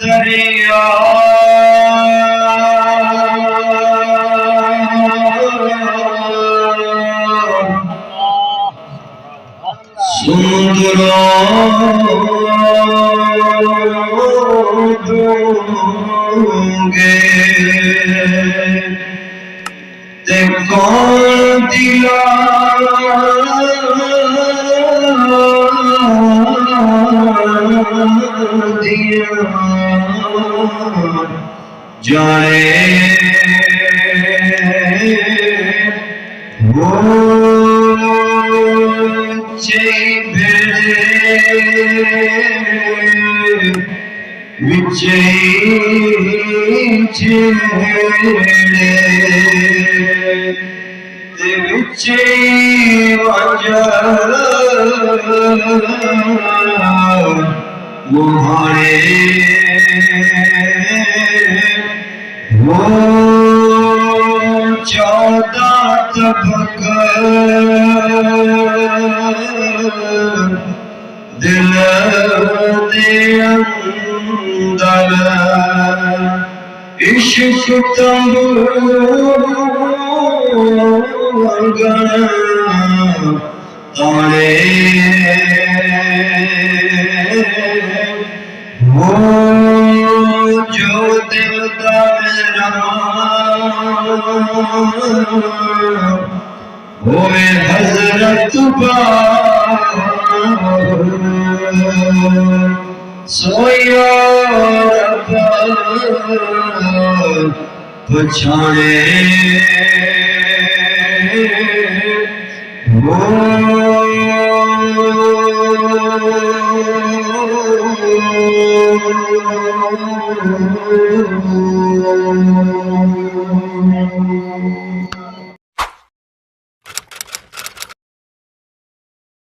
दरिया समुद्रों दूंगे ते कौन दिला दिया जाए वो विजय झेड़े विजय वजह मुहारे वो 14 तबक दिल दे अंदर इश्क तंबूर तारे वो जो दिल दा मेरा होवे हजरत सोया पछाने वो